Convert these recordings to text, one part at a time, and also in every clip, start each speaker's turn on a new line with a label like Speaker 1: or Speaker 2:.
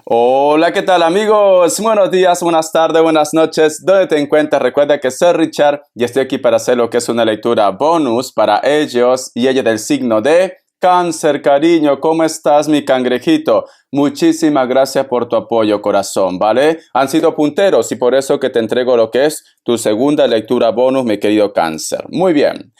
Speaker 1: Hola, ¿qué tal amigos? Buenos días, buenas tardes, buenas noches. ¿Dónde te encuentras? Recuerda que soy Richard y estoy aquí para hacer lo que es una lectura bonus para ellos y ella del signo de Cáncer, cariño. ¿Cómo estás, mi cangrejito? Muchísimas gracias por tu apoyo, corazón, ¿vale? Han sido punteros y por eso que te entrego lo que es tu segunda lectura bonus, mi querido Cáncer. Muy bien.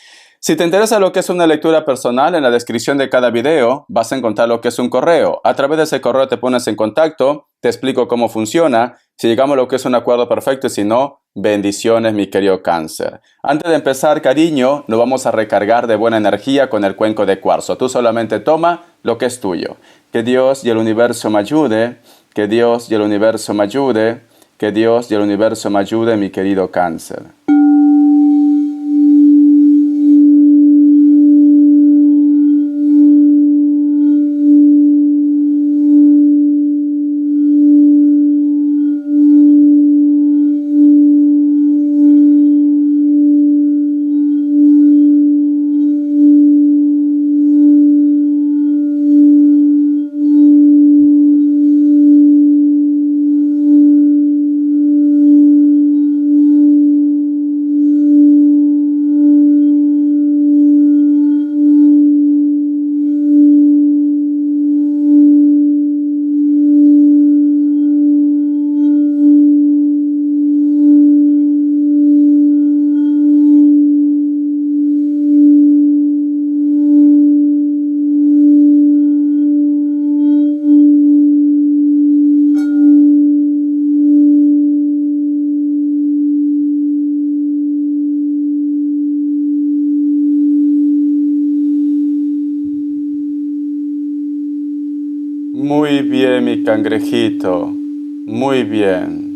Speaker 1: Si te interesa lo que es una lectura personal, en la descripción de cada video vas a encontrar lo que es un correo. A través de ese correo te pones en contacto, te explico cómo funciona, si llegamos a lo que es un acuerdo perfecto y si no, bendiciones, mi querido Cáncer. Antes de empezar, cariño, nos vamos a recargar de buena energía con el cuenco de cuarzo. Tú solamente toma lo que es tuyo. Que Dios y el universo me ayude, que Dios y el universo me ayude, que Dios y el universo me ayude, mi querido Cáncer. Muy bien, mi cangrejito. Muy bien.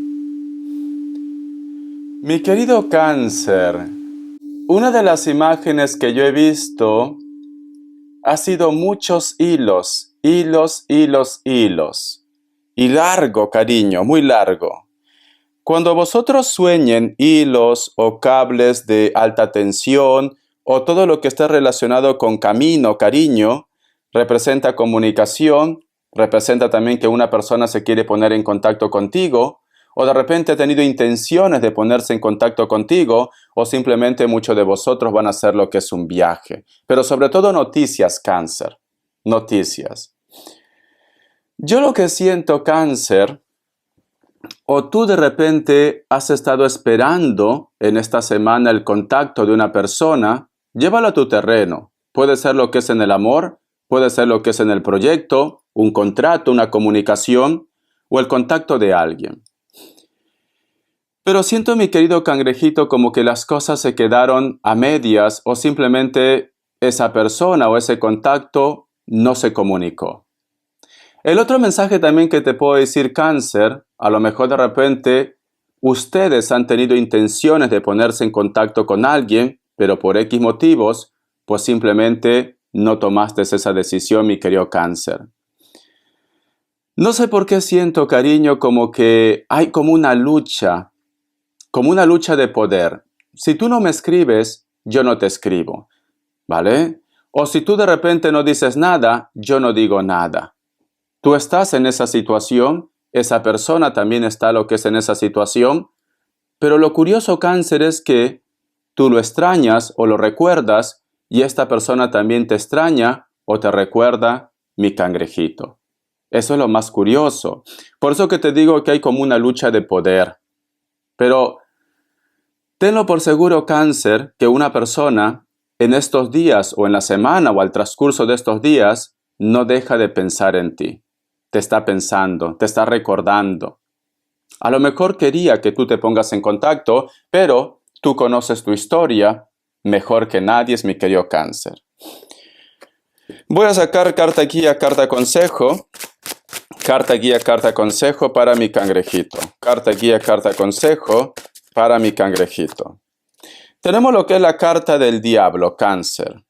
Speaker 1: Mi querido Cáncer, una de las imágenes que yo he visto ha sido muchos hilos, hilos, hilos, hilos. Y largo, cariño, muy largo. Cuando vosotros sueñen hilos o cables de alta tensión o todo lo que esté relacionado con camino, cariño, representa comunicación, representa también que una persona se quiere poner en contacto contigo, o de repente ha tenido intenciones de ponerse en contacto contigo, o simplemente muchos de vosotros van a hacer lo que es un viaje. Pero sobre todo noticias, Cáncer. Noticias. Yo lo que siento, Cáncer, o tú de repente has estado esperando en esta semana el contacto de una persona, llévalo a tu terreno. Puede ser lo que es en el amor, puede ser lo que es en el proyecto, un contrato, una comunicación o el contacto de alguien. Pero siento, mi querido cangrejito, como que las cosas se quedaron a medias o simplemente esa persona o ese contacto no se comunicó. El otro mensaje también que te puedo decir, Cáncer, a lo mejor de repente ustedes han tenido intenciones de ponerse en contacto con alguien, pero por X motivos, pues simplemente no tomaste esa decisión, mi querido Cáncer. No sé por qué siento, cariño, como que hay como una lucha de poder. Si tú no me escribes, yo no te escribo, ¿vale? O si tú de repente no dices nada, yo no digo nada. Tú estás en esa situación, esa persona también está lo que es en esa situación, pero lo curioso, Cáncer, es que tú lo extrañas o lo recuerdas y esta persona también te extraña o te recuerda, mi cangrejito. Eso es lo más curioso. Por eso que te digo que hay como una lucha de poder. Pero tenlo por seguro, Cáncer, que una persona en estos días o en la semana o al transcurso de estos días no deja de pensar en ti. Te está pensando, te está recordando. A lo mejor quería que tú te pongas en contacto, pero tú conoces tu historia mejor que nadie, es mi querido Cáncer. Voy a sacar carta guía, carta consejo. Carta guía, carta consejo para mi cangrejito. Carta guía, carta consejo para mi cangrejito. Tenemos lo que es la carta del diablo, Cáncer.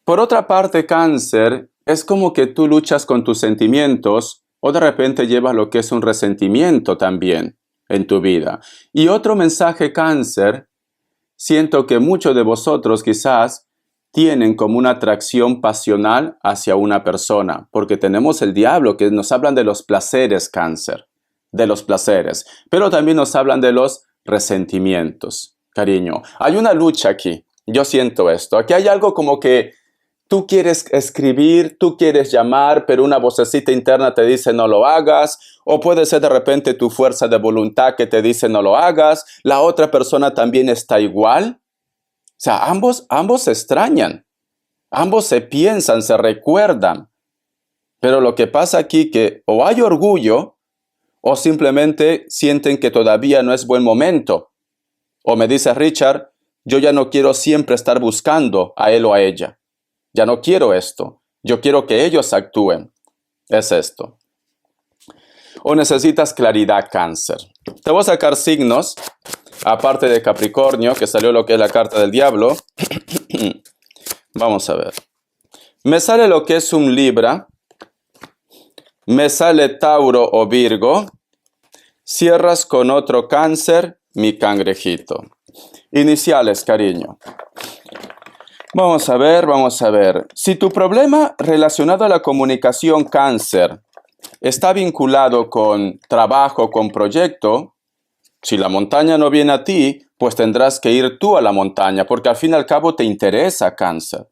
Speaker 1: Por otra parte, Cáncer, es como que tú luchas con tus sentimientos o de repente llevas lo que es un resentimiento también en tu vida. Y otro mensaje, Cáncer, siento que muchos de vosotros quizás tienen como una atracción pasional hacia una persona, porque tenemos el diablo que nos hablan de los placeres, Cáncer, de los placeres, pero también nos hablan de los resentimientos, cariño. Hay una lucha aquí, yo siento esto, aquí hay algo como que tú quieres escribir, tú quieres llamar, pero una vocecita interna te dice no lo hagas, o puede ser de repente tu fuerza de voluntad que te dice no lo hagas, la otra persona también está igual. O sea, ambos se extrañan, ambos se piensan, se recuerdan, pero lo que pasa aquí que o hay orgullo o simplemente sienten que todavía no es buen momento. O me dice Richard, yo ya no quiero siempre estar buscando a él o a ella. Ya no quiero esto. Yo quiero que ellos actúen. Es esto. O necesitas claridad, Cáncer. Te voy a sacar signos, aparte de Capricornio, que salió lo que es la carta del diablo. Vamos a ver. Me sale lo que es un Libra. Me sale Tauro o Virgo. Cierras con otro Cáncer, mi cangrejito. Iniciales, cariño. Vamos a ver. Si tu problema relacionado a la comunicación, Cáncer, está vinculado con trabajo, con proyecto, si la montaña no viene a ti, pues tendrás que ir tú a la montaña, porque al fin y al cabo te interesa, Cáncer.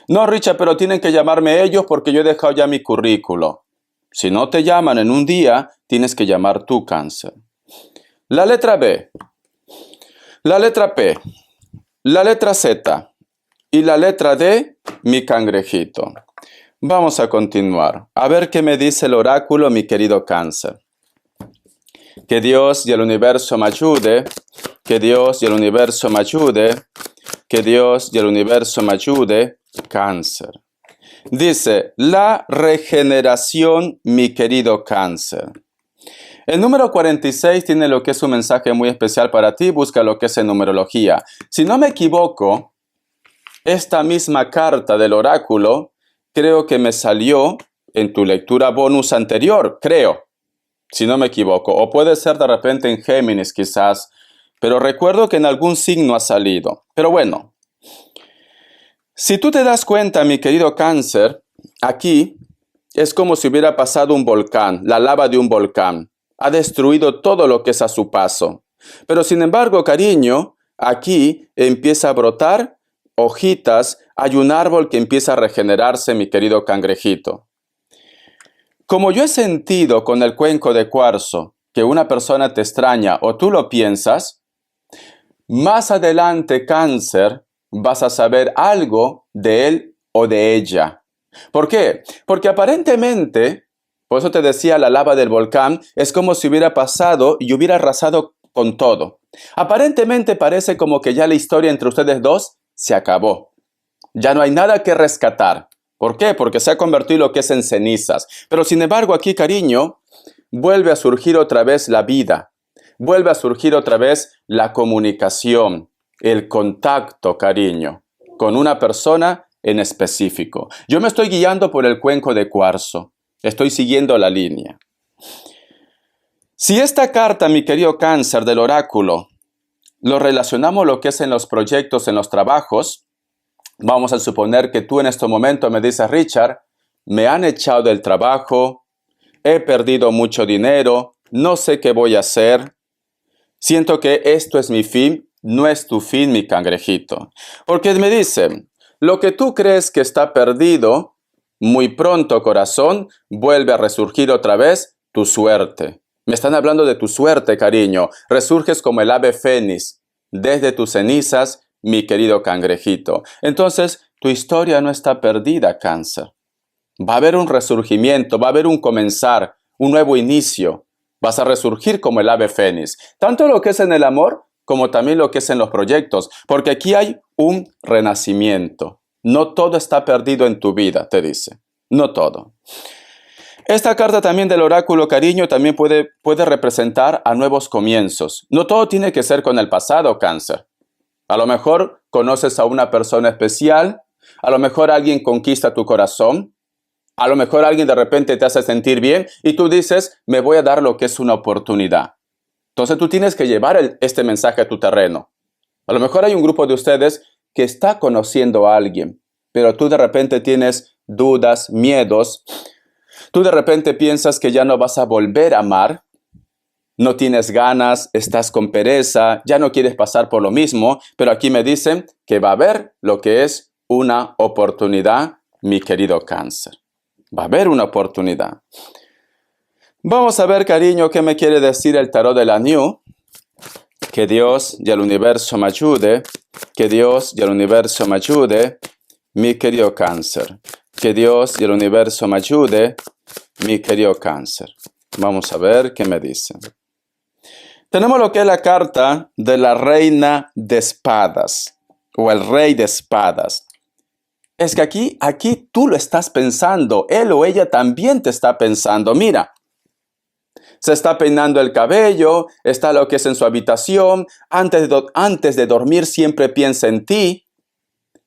Speaker 1: No, Richard, pero tienen que llamarme ellos porque yo he dejado ya mi currículo. Si no te llaman en un día, tienes que llamar tú, Cáncer. La letra B, la letra P, la letra Z y la letra D, mi cangrejito. Vamos a continuar. A ver qué me dice el oráculo, mi querido Cáncer. Que Dios y el universo me ayude. Que Dios y el universo me ayude. Que Dios y el universo me ayude. Cáncer. Dice, la regeneración, mi querido Cáncer. El número 46 tiene lo que es un mensaje muy especial para ti. Busca lo que es en numerología. Si no me equivoco, esta misma carta del oráculo creo que me salió en tu lectura bonus anterior, creo, si no me equivoco. O puede ser de repente en Géminis quizás, pero recuerdo que en algún signo ha salido. Pero bueno, si tú te das cuenta, mi querido Cáncer, aquí es como si hubiera pasado un volcán, la lava de un volcán. Ha destruido todo lo que es a su paso. Pero sin embargo, cariño, aquí empieza a brotar hojitas, hay un árbol que empieza a regenerarse, mi querido cangrejito. Como yo he sentido con el cuenco de cuarzo que una persona te extraña o tú lo piensas, más adelante, Cáncer, vas a saber algo de él o de ella. ¿Por qué? Porque aparentemente, por eso te decía, la lava del volcán es como si hubiera pasado y hubiera arrasado con todo. Aparentemente parece como que ya la historia entre ustedes dos se acabó. Ya no hay nada que rescatar. ¿Por qué? Porque se ha convertido lo que es en cenizas. Pero sin embargo aquí, cariño, vuelve a surgir otra vez la vida. Vuelve a surgir otra vez la comunicación, el contacto, cariño, con una persona en específico. Yo me estoy guiando por el cuenco de cuarzo. Estoy siguiendo la línea. Si esta carta, mi querido Cáncer, del oráculo, lo relacionamos lo que es en los proyectos, en los trabajos, vamos a suponer que tú en este momento me dices, Richard, me han echado del trabajo, he perdido mucho dinero, no sé qué voy a hacer, siento que esto es mi fin, no es tu fin, mi cangrejito. Porque me dicen, lo que tú crees que está perdido, muy pronto, corazón, vuelve a resurgir otra vez tu suerte. Me están hablando de tu suerte, cariño. Resurges como el ave fénix desde tus cenizas, mi querido cangrejito. Entonces, tu historia no está perdida, Cáncer. Va a haber un resurgimiento, va a haber un comenzar, un nuevo inicio. Vas a resurgir como el ave fénix. Tanto lo que es en el amor, como también lo que es en los proyectos. Porque aquí hay un renacimiento. No todo está perdido en tu vida, te dice. No todo. Esta carta también del oráculo, cariño, también puede representar a nuevos comienzos. No todo tiene que ser con el pasado, Cáncer. A lo mejor conoces a una persona especial, a lo mejor alguien conquista tu corazón, a lo mejor alguien de repente te hace sentir bien y tú dices, me voy a dar lo que es una oportunidad. Entonces tú tienes que llevar este mensaje a tu terreno. A lo mejor hay un grupo de ustedes que está conociendo a alguien, pero tú de repente tienes dudas, miedos. Tú de repente piensas que ya no vas a volver a amar, no tienes ganas, estás con pereza, ya no quieres pasar por lo mismo, pero aquí me dicen que va a haber lo que es una oportunidad, mi querido Cáncer. Va a haber una oportunidad. Vamos a ver, cariño, qué me quiere decir el tarot de la New. Que Dios y el universo me ayude. Que Dios y el universo me ayude, mi querido Cáncer. Que Dios y el universo me ayude, mi querido Cáncer. Vamos a ver qué me dicen. Tenemos lo que es la carta de la reina de espadas o el rey de espadas. Es que aquí tú lo estás pensando, él o ella también te está pensando. Mira, se está peinando el cabello, está lo que es en su habitación, antes de dormir siempre piensa en ti.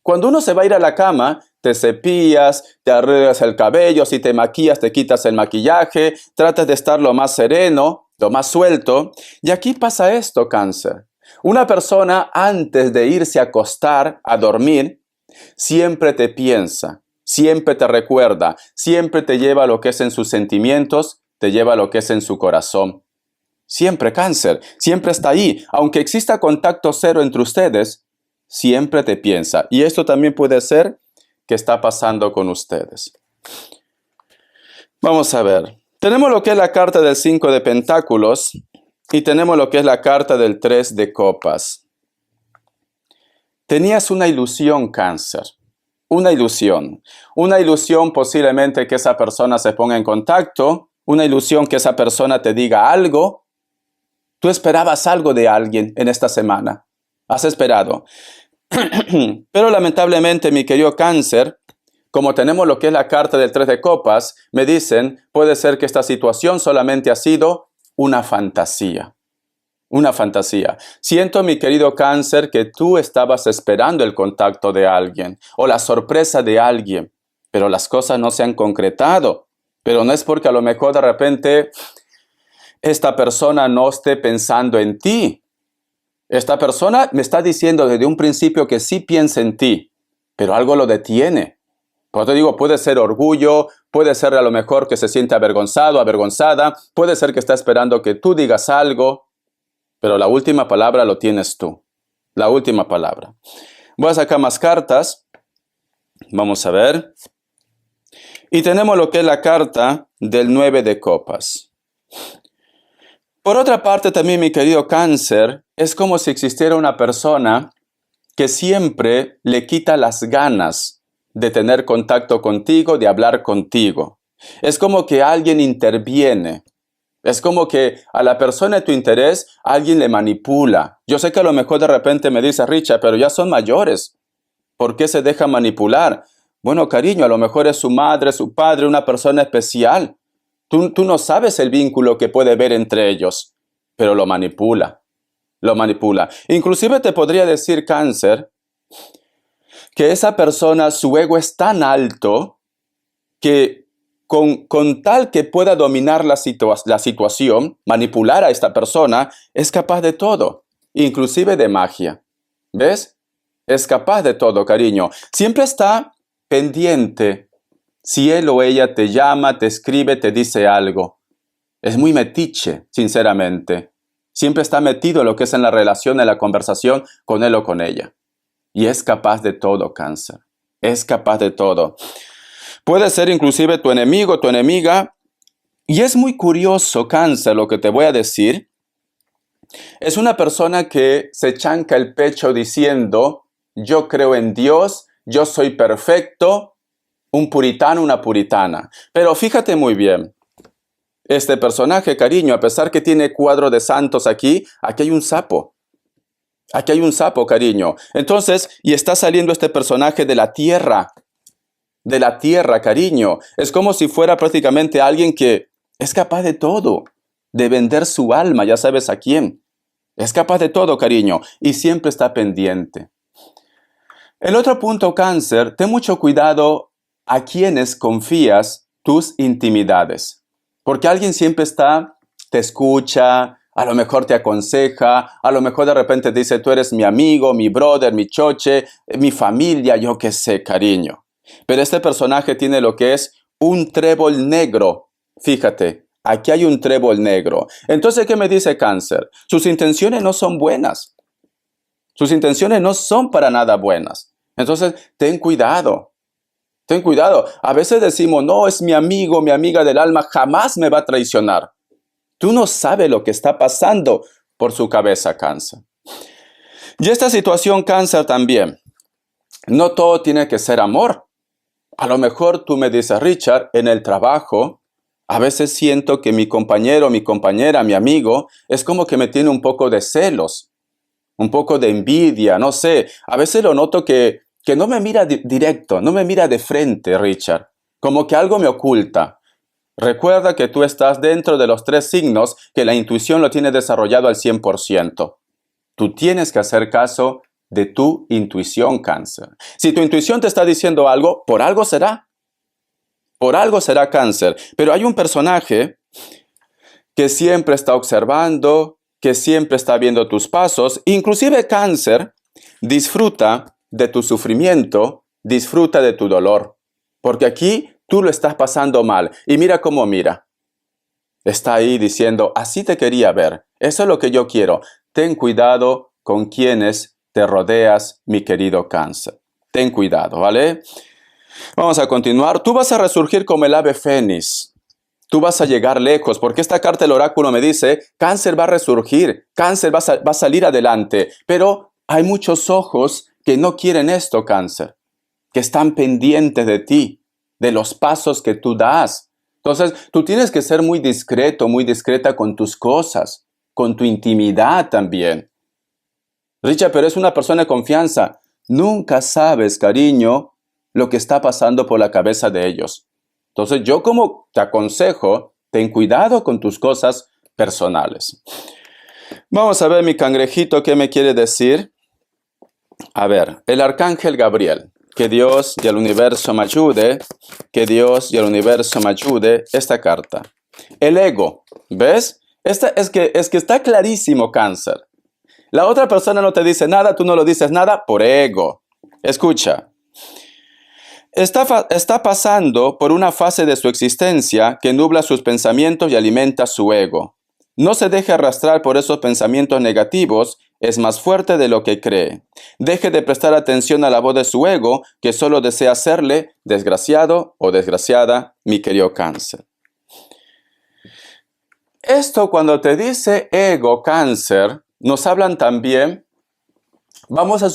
Speaker 1: Cuando uno se va a ir a la cama, te cepillas, te arreglas el cabello, si te maquillas te quitas el maquillaje, tratas de estar lo más sereno, lo más suelto. Y aquí pasa esto, Cáncer. Una persona antes de irse a acostar, a dormir, siempre te piensa, siempre te recuerda, siempre te lleva a lo que es en sus sentimientos, te lleva a lo que es en su corazón. Siempre, Cáncer, siempre está ahí. Aunque exista contacto cero entre ustedes, siempre te piensa. Y esto también puede ser que está pasando con ustedes. Vamos a ver. Tenemos lo que es la carta del 5 de Pentáculos y tenemos lo que es la carta del 3 de Copas. Tenías una ilusión, Cáncer. Una ilusión. Una ilusión posiblemente que esa persona se ponga en contacto. Una ilusión que esa persona te diga algo. Tú esperabas algo de alguien en esta semana. Has esperado. Pero lamentablemente, mi querido Cáncer, como tenemos lo que es la carta del 3 de Copas, me dicen, puede ser que esta situación solamente ha sido una fantasía. Una fantasía. Siento, mi querido Cáncer, que tú estabas esperando el contacto de alguien o la sorpresa de alguien, pero las cosas no se han concretado. Pero no es porque a lo mejor de repente esta persona no esté pensando en ti. Esta persona me está diciendo desde un principio que sí piensa en ti, pero algo lo detiene. Por eso te digo, puede ser orgullo, puede ser a lo mejor que se siente avergonzado, avergonzada, puede ser que está esperando que tú digas algo, pero la última palabra lo tienes tú. La última palabra. Voy a sacar más cartas. Vamos a ver. Y tenemos lo que es la carta del 9 de Copas. Por otra parte, también, mi querido Cáncer, es como si existiera una persona que siempre le quita las ganas de tener contacto contigo, de hablar contigo. Es como que alguien interviene. Es como que a la persona de tu interés alguien le manipula. Yo sé que a lo mejor de repente me dice, Richard, pero ya son mayores. ¿Por qué se deja manipular? Bueno, cariño, a lo mejor es su madre, su padre, una persona especial. Tú no sabes el vínculo que puede haber entre ellos, pero lo manipula. Lo manipula. Inclusive te podría decir, Cáncer, que esa persona, su ego es tan alto que con tal que pueda dominar la situación, manipular a esta persona, es capaz de todo, inclusive de magia. ¿Ves? Es capaz de todo, cariño. Siempre está pendiente si él o ella te llama, te escribe, te dice algo. Es muy metiche, sinceramente. Siempre está metido en lo que es en la relación, en la conversación con él o con ella. Y es capaz de todo, Cáncer. Es capaz de todo. Puede ser inclusive tu enemigo, tu enemiga. Y es muy curioso, Cáncer, lo que te voy a decir. Es una persona que se chanca el pecho diciendo, yo creo en Dios, yo soy perfecto, un puritano, una puritana. Pero fíjate muy bien, este personaje, cariño, a pesar que tiene cuadro de santos aquí hay un sapo. Aquí hay un sapo, cariño. Entonces, y está saliendo este personaje de la tierra, cariño. Es como si fuera prácticamente alguien que es capaz de todo, de vender su alma, ya sabes a quién. Es capaz de todo, cariño, y siempre está pendiente. El otro punto, Cáncer, ten mucho cuidado a quienes confías tus intimidades. Porque alguien siempre te escucha, A lo mejor te aconseja, a lo mejor de repente te dice, tú eres mi amigo, mi brother, mi choche, mi familia, yo qué sé, cariño. Pero este personaje tiene lo que es un trébol negro. Fíjate, aquí hay un trébol negro. Entonces, ¿qué me dice Cáncer? Sus intenciones no son buenas. Sus intenciones no son para nada buenas. Entonces, ten cuidado. Ten cuidado. A veces decimos, no, es mi amigo, mi amiga del alma, jamás me va a traicionar. Tú no sabes lo que está pasando por su cabeza, Cáncer. Y esta situación, Cáncer, también. No todo tiene que ser amor. A lo mejor tú me dices, Richard, en el trabajo, a veces siento que mi compañero, mi compañera, mi amigo, es como que me tiene un poco de celos, un poco de envidia, no sé. A veces lo noto que no me mira directo, no me mira de frente, Richard. Como que algo me oculta. Recuerda que tú estás dentro de los 3 signos que la intuición lo tiene desarrollado al 100%. Tú tienes que hacer caso de tu intuición, Cáncer. Si tu intuición te está diciendo algo, por algo será. Por algo será, Cáncer. Pero hay un personaje que siempre está observando, que siempre está viendo tus pasos. Inclusive, Cáncer, disfruta de tu sufrimiento, disfruta de tu dolor. Porque aquí tú lo estás pasando mal. Y mira cómo mira. Está ahí diciendo, así te quería ver. Eso es lo que yo quiero. Ten cuidado con quienes te rodeas, mi querido Cáncer. Ten cuidado, ¿vale? Vamos a continuar. Tú vas a resurgir como el ave fénix. Tú vas a llegar lejos, porque esta carta del oráculo me dice, Cáncer va a resurgir, Cáncer va a salir adelante. Pero hay muchos ojos que no quieren esto, Cáncer, que están pendientes de ti, de los pasos que tú das. Entonces, tú tienes que ser muy discreto, muy discreta con tus cosas, con tu intimidad también. Richard, pero es una persona de confianza. Nunca sabes, cariño, lo que está pasando por la cabeza de ellos. Entonces, yo como te aconsejo, ten cuidado con tus cosas personales. Vamos a ver, mi cangrejito, ¿qué me quiere decir? A ver, el arcángel Gabriel. Que Dios y el universo me ayude. Que Dios y el universo me ayude. Esta carta. El ego. ¿Ves? Esta es que está clarísimo, Cáncer. La otra persona no te dice nada, tú no lo dices nada por ego. Escucha. Está pasando por una fase de su existencia que nubla sus pensamientos y alimenta su ego. No se deje arrastrar por esos pensamientos negativos, es más fuerte de lo que cree. Deje de prestar atención a la voz de su ego, que solo desea hacerle desgraciado o desgraciada, mi querido Cáncer. Esto cuando te dice ego, Cáncer, nos hablan también, vamos a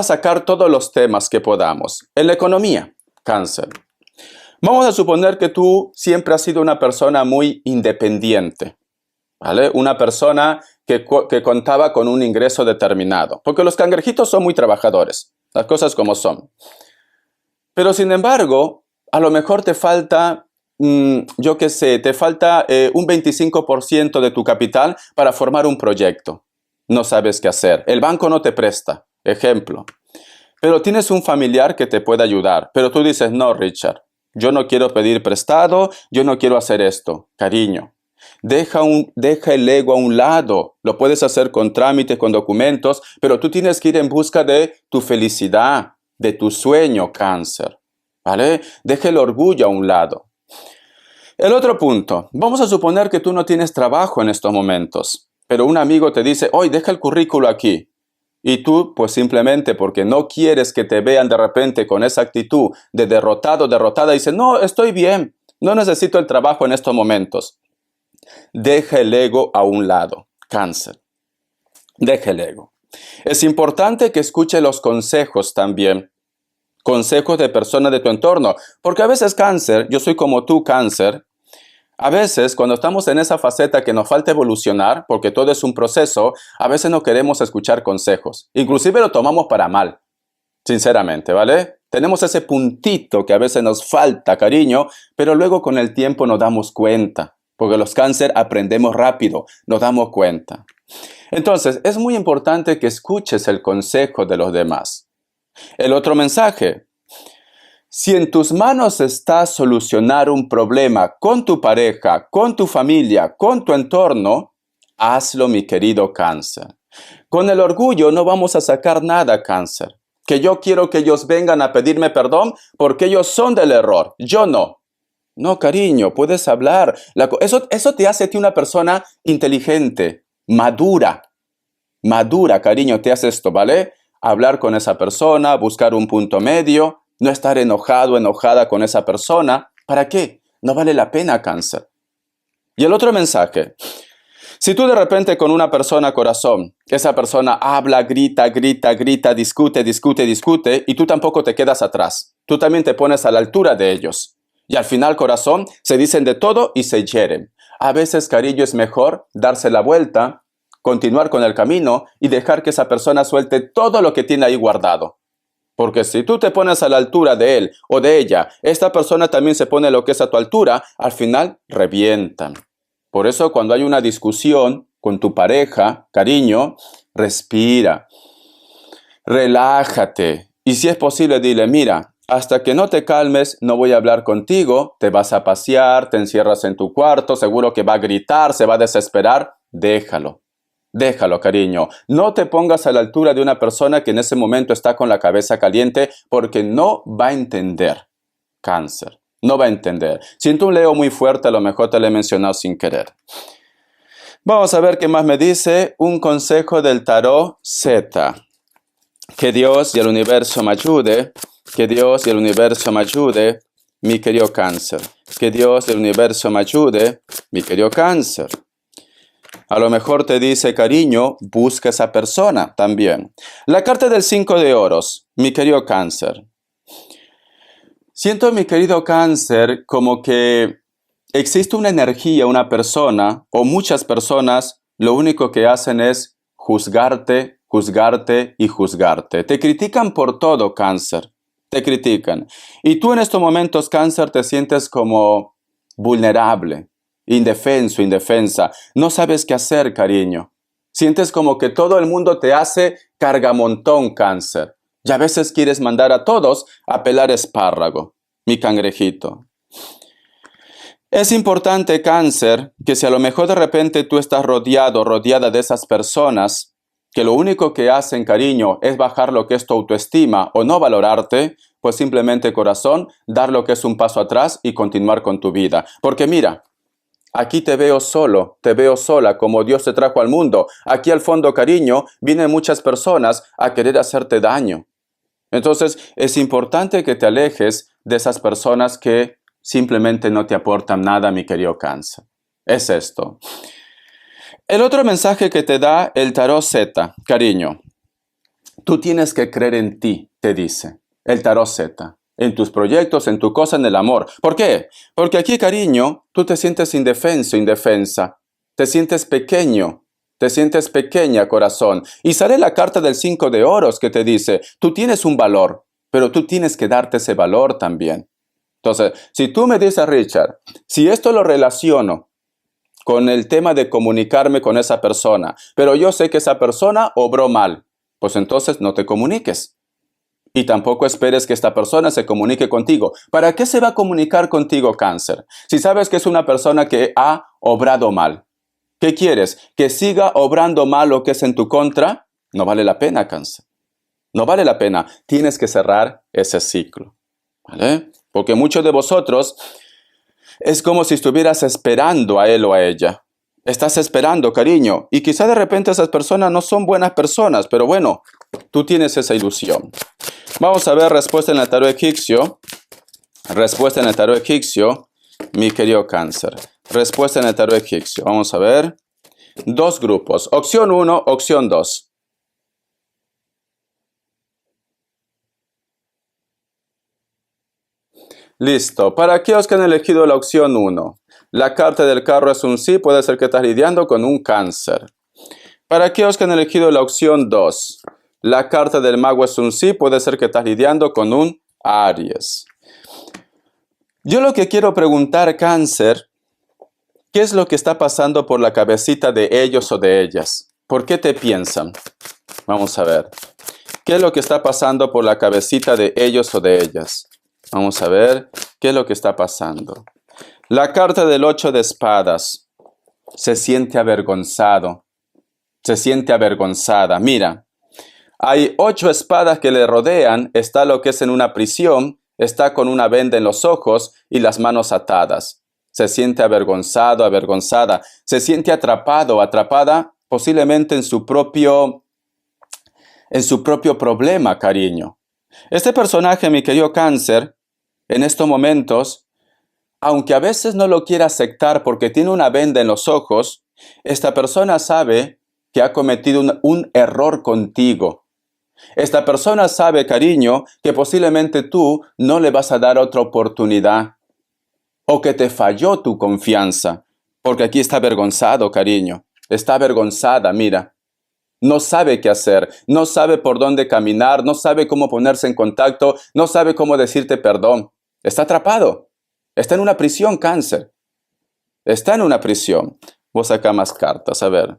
Speaker 1: sacar todos los temas que podamos. En la economía, Cáncer. Vamos a suponer que tú siempre has sido una persona muy independiente, ¿vale? Una persona que contaba con un ingreso determinado. Porque los cangrejitos son muy trabajadores, las cosas como son. Pero sin embargo, a lo mejor te falta, yo qué sé, te falta un 25% de tu capital para formar un proyecto. No sabes qué hacer. El banco no te presta, ejemplo. Pero tienes un familiar que te puede ayudar. Pero tú dices, no, Richard, yo no quiero pedir prestado, yo no quiero hacer esto. Cariño, deja el ego a un lado. Lo puedes hacer con trámites, con documentos, pero tú tienes que ir en busca de tu felicidad, de tu sueño, Cáncer. ¿Vale? Deja el orgullo a un lado. El otro punto. Vamos a suponer que tú no tienes trabajo en estos momentos, pero un amigo te dice, hoy deja el currículo aquí. Y tú, pues simplemente porque no quieres que te vean de repente con esa actitud de derrotado, derrotada, dices, no, estoy bien, no necesito el trabajo en estos momentos. Deja el ego a un lado, Cáncer. Deja el ego. Es importante que escuche los consejos también. Consejos de personas de tu entorno. Porque a veces, Cáncer, yo soy como tú, Cáncer. A veces, cuando estamos en esa faceta que nos falta evolucionar, porque todo es un proceso, a veces no queremos escuchar consejos. Inclusive lo tomamos para mal, sinceramente, ¿vale? Tenemos ese puntito que a veces nos falta, cariño, pero luego con el tiempo nos damos cuenta. Porque los Cáncer aprendemos rápido, nos damos cuenta. Entonces, es muy importante que escuches el consejo de los demás. El otro mensaje. Si en tus manos está solucionar un problema con tu pareja, con tu familia, con tu entorno, Hazlo, mi querido Cáncer. Con el orgullo no vamos a sacar nada, Cáncer. Que yo quiero que ellos vengan a pedirme perdón porque ellos son del error. Yo no. No, cariño, puedes hablar. Eso te hace a ti una persona inteligente, madura. Madura, cariño, te hace esto, ¿vale? Hablar con esa persona, buscar un punto medio, no estar enojado, enojada con esa persona. ¿Para qué? No vale la pena, Cáncer. Y el otro mensaje. Si tú de repente con una persona, corazón, esa persona habla, grita, discute, y tú tampoco te quedas atrás. Tú también te pones a la altura de ellos. Y al final, corazón, se dicen de todo y se hieren. A veces, cariño, es mejor darse la vuelta, continuar con el camino y dejar que esa persona suelte todo lo que tiene ahí guardado. Porque si tú te pones a la altura de él o de ella, esta persona también se pone lo que es a tu altura, al final revientan. Por eso cuando hay una discusión con tu pareja, cariño, respira, relájate. Y si es posible, dile, mira, hasta que no te calmes, no voy a hablar contigo, te vas a pasear, te encierras en tu cuarto, seguro que va a gritar, se va a desesperar, déjalo. Déjalo, cariño. No te pongas a la altura de una persona que en ese momento está con la cabeza caliente porque no va a entender. Cáncer. No va a entender. Siento un Leo muy fuerte, a lo mejor te lo he mencionado sin querer. Vamos a ver qué más me dice un consejo del tarot Z. Que Dios y el universo me ayude. Que Dios y el universo me ayude, mi querido Cáncer. Que Dios y el universo me ayude, mi querido Cáncer. A lo mejor te dice, cariño, busca esa persona también. La carta del 5 de oros, mi querido Cáncer. Siento, mi querido Cáncer, como que existe una energía, una persona o muchas personas, lo único que hacen es juzgarte, juzgarte y juzgarte. Te critican por todo, Cáncer. Te critican. Y tú en estos momentos, Cáncer, te sientes como vulnerable, indefenso, indefensa. No sabes qué hacer, cariño. Sientes como que todo el mundo te hace cargamontón, Cáncer. Y a veces quieres mandar a todos a pelar espárrago, mi cangrejito. Es importante, Cáncer, que si a lo mejor de repente tú estás rodeada de esas personas que lo único que hacen, cariño, es bajar lo que es tu autoestima o no valorarte, pues simplemente, corazón, dar lo que es un paso atrás y continuar con tu vida. Porque mira, aquí te veo solo, te veo sola, como Dios te trajo al mundo. Aquí al fondo, cariño, vienen muchas personas a querer hacerte daño. Entonces, es importante que te alejes de esas personas que simplemente no te aportan nada, mi querido Cáncer. Es esto. El otro mensaje que te da el tarot Z, cariño. Tú tienes que creer en ti, te dice el tarot Z. En tus proyectos, en tu cosa, en el amor. ¿Por qué? Porque aquí, cariño, tú te sientes indefenso, indefensa. Te sientes pequeño. Te sientes pequeña, corazón. Y sale la carta del 5 de oros que te dice, tú tienes un valor, pero tú tienes que darte ese valor también. Entonces, si tú me dices, Richard, si esto lo relaciono con el tema de comunicarme con esa persona, pero yo sé que esa persona obró mal, pues entonces no te comuniques. Y tampoco esperes que esta persona se comunique contigo. ¿Para qué se va a comunicar contigo, Cáncer? Si sabes que es una persona que ha obrado mal. ¿Qué quieres? ¿Que siga obrando mal lo que es en tu contra? No vale la pena, Cáncer. No vale la pena. Tienes que cerrar ese ciclo. ¿Vale? Porque muchos de vosotros es como si estuvieras esperando a él o a ella. Estás esperando, cariño. Y quizá de repente esas personas no son buenas personas, pero bueno, tú tienes esa ilusión. Vamos a ver respuesta en el tarot egipcio. Respuesta en el tarot egipcio, mi querido Cáncer. Respuesta en el tarot egipcio. Vamos a ver. Dos grupos. Opción 1, opción 2. Listo. Para aquellos que han elegido la opción 1, la carta del carro es un sí, puede ser que estás lidiando con un Cáncer. Para aquellos que han elegido la opción 2, la carta del mago es un sí, puede ser que estás lidiando con un Aries. Yo lo que quiero preguntar, Cáncer, ¿qué es lo que está pasando por la cabecita de ellos o de ellas? ¿Por qué te piensan? Vamos a ver. ¿Qué es lo que está pasando por la cabecita de ellos o de ellas? Vamos a ver qué es lo que está pasando. La carta del 8 de espadas. se siente avergonzado, se siente avergonzada. Mira, hay 8 espadas que le rodean, está lo que es en una prisión, está con una venda en los ojos y las manos atadas. Se siente avergonzado, avergonzada, se siente atrapado, atrapada posiblemente en su propio problema, cariño. Este personaje, mi querido Cáncer, en estos momentos, aunque a veces no lo quiera aceptar porque tiene una venda en los ojos, esta persona sabe que ha cometido un error contigo. Esta persona sabe, cariño, que posiblemente tú no le vas a dar otra oportunidad o que te falló tu confianza, porque aquí está avergonzado, cariño. Está avergonzada, mira. No sabe qué hacer, no sabe por dónde caminar, no sabe cómo ponerse en contacto, no sabe cómo decirte perdón. Está atrapado. Está en una prisión, Cáncer. Está en una prisión. Voy a sacar más cartas, a ver.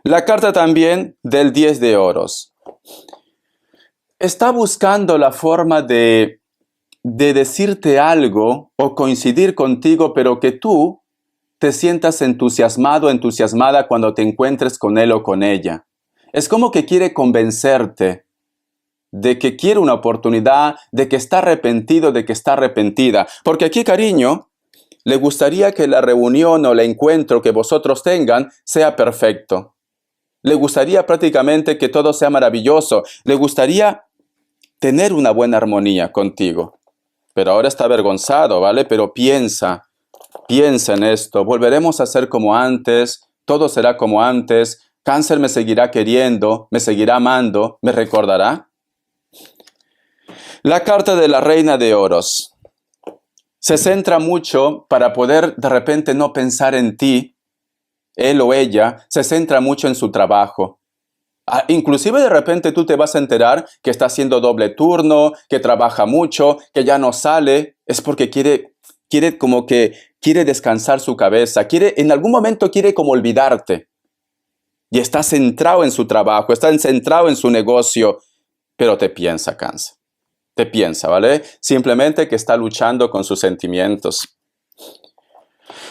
Speaker 1: La carta también del 10 de oros. Está buscando la forma de decirte algo o coincidir contigo, pero que tú te sientas entusiasmado, entusiasmada cuando te encuentres con él o con ella. Es como que quiere convencerte de que quiere una oportunidad, de que está arrepentido, de que está arrepentida. Porque aquí, cariño, le gustaría que la reunión o el encuentro que vosotros tengan sea perfecto. Le gustaría prácticamente que todo sea maravilloso. Le gustaría tener una buena armonía contigo. Pero ahora está avergonzado, ¿vale? Pero piensa en esto. Volveremos a ser como antes. Todo será como antes. Cáncer me seguirá queriendo, me seguirá amando, me recordará. La carta de la Reina de Oros. Se centra mucho para poder de repente no pensar en ti. Él o ella se centra mucho en su trabajo. Inclusive de repente tú te vas a enterar que está haciendo doble turno, que trabaja mucho, que ya no sale. Es porque quiere descansar su cabeza. En algún momento quiere como olvidarte. Y está centrado en su trabajo, está centrado en su negocio. Pero te piensa, Cáncer. Te piensa, ¿vale? Simplemente que está luchando con sus sentimientos.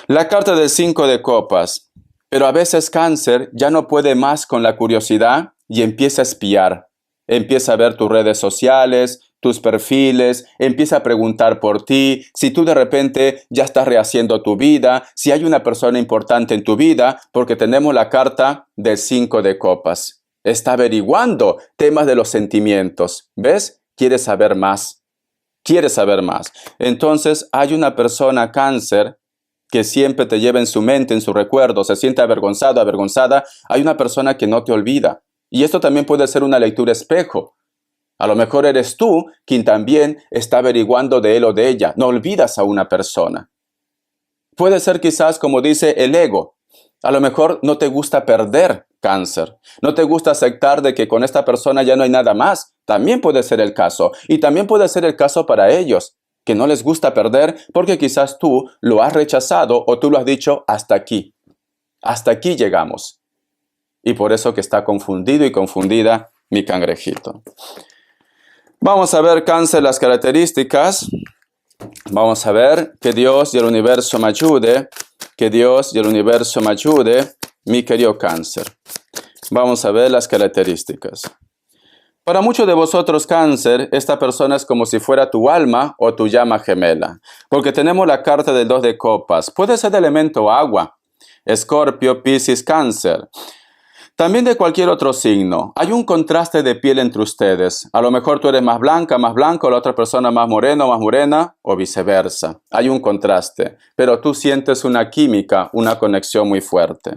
Speaker 1: La carta del 5 de copas. Pero a veces Cáncer ya no puede más con la curiosidad y empieza a espiar. Empieza a ver tus redes sociales, tus perfiles, empieza a preguntar por ti, si tú de repente ya estás rehaciendo tu vida, si hay una persona importante en tu vida, porque tenemos la carta del 5 de copas. Está averiguando temas de los sentimientos. ¿Ves? Quiere saber más. Quiere saber más. Entonces hay una persona, Cáncer, que siempre te lleva en su mente, en su recuerdo, se siente avergonzado, avergonzada. Hay una persona que no te olvida. Y esto también puede ser una lectura espejo. A lo mejor eres tú quien también está averiguando de él o de ella. No olvidas a una persona. Puede ser quizás, como dice el ego, a lo mejor no te gusta perder, Cáncer. No te gusta aceptar de que con esta persona ya no hay nada más. También puede ser el caso. Y también puede ser el caso para ellos, que no les gusta perder porque quizás tú lo has rechazado o tú lo has dicho hasta aquí. Hasta aquí llegamos. Y por eso que está confundido y confundida mi cangrejito. Vamos a ver, Cáncer, las características. Vamos a ver, que Dios y el universo me ayude. Que Dios y el universo me ayude, mi querido Cáncer. Vamos a ver las características. Para muchos de vosotros, Cáncer, esta persona es como si fuera tu alma o tu llama gemela. Porque tenemos la carta del 2 de copas. Puede ser de elemento agua. Escorpio, Piscis, Cáncer. También de cualquier otro signo. Hay un contraste de piel entre ustedes. A lo mejor tú eres más blanca, más blanco, la otra persona más moreno, más morena, o viceversa. Hay un contraste, pero tú sientes una química, una conexión muy fuerte.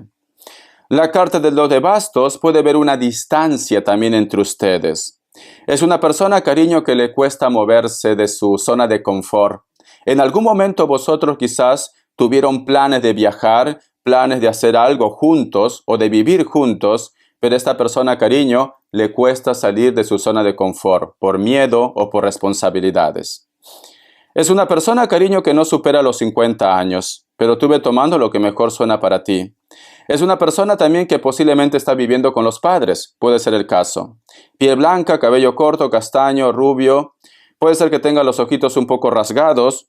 Speaker 1: La carta del 2 de bastos puede ver una distancia también entre ustedes. Es una persona, cariño, que le cuesta moverse de su zona de confort. En algún momento vosotros quizás tuvieron planes de viajar, planes de hacer algo juntos o de vivir juntos, pero a esta persona, cariño, le cuesta salir de su zona de confort por miedo o por responsabilidades. Es una persona, cariño, que no supera los 50 años, pero tú ve tomando lo que mejor suena para ti. Es una persona también que posiblemente está viviendo con los padres, puede ser el caso. Piel blanca, cabello corto, castaño, rubio, puede ser que tenga los ojitos un poco rasgados,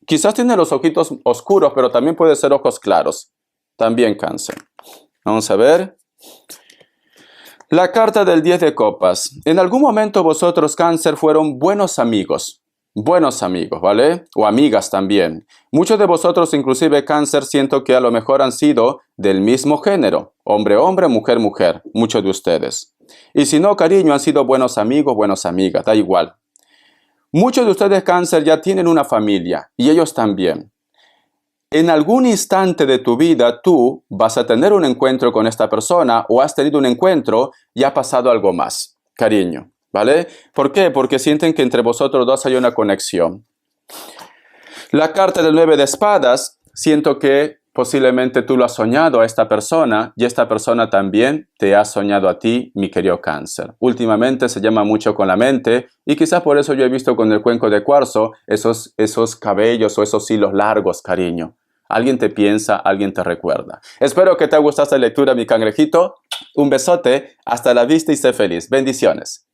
Speaker 1: Quizás tiene los ojitos oscuros, pero también puede ser ojos claros. También cáncer. Vamos a ver. La carta del 10 de copas. En algún momento vosotros, cáncer, fueron buenos amigos. Buenos amigos, ¿vale? O amigas también. Muchos de vosotros, inclusive cáncer, siento que a lo mejor han sido del mismo género. Hombre, hombre, mujer, mujer. Muchos de ustedes. Y si no, cariño, han sido buenos amigos, buenas amigas. Da igual. Muchos de ustedes, cáncer, ya tienen una familia. Y ellos también. En algún instante de tu vida, tú vas a tener un encuentro con esta persona o has tenido un encuentro y ha pasado algo más. Cariño. ¿Vale? ¿Por qué? Porque sienten que entre vosotros dos hay una conexión. La carta del 9 de espadas, siento que posiblemente tú lo has soñado a esta persona y esta persona también te ha soñado a ti, mi querido cáncer. Últimamente se llama mucho con la mente y quizás por eso yo he visto con el cuenco de cuarzo esos cabellos o esos hilos largos, cariño. Alguien te piensa, alguien te recuerda. Espero que te haya gustado esta lectura, mi cangrejito. Un besote, hasta la vista y sé feliz. Bendiciones.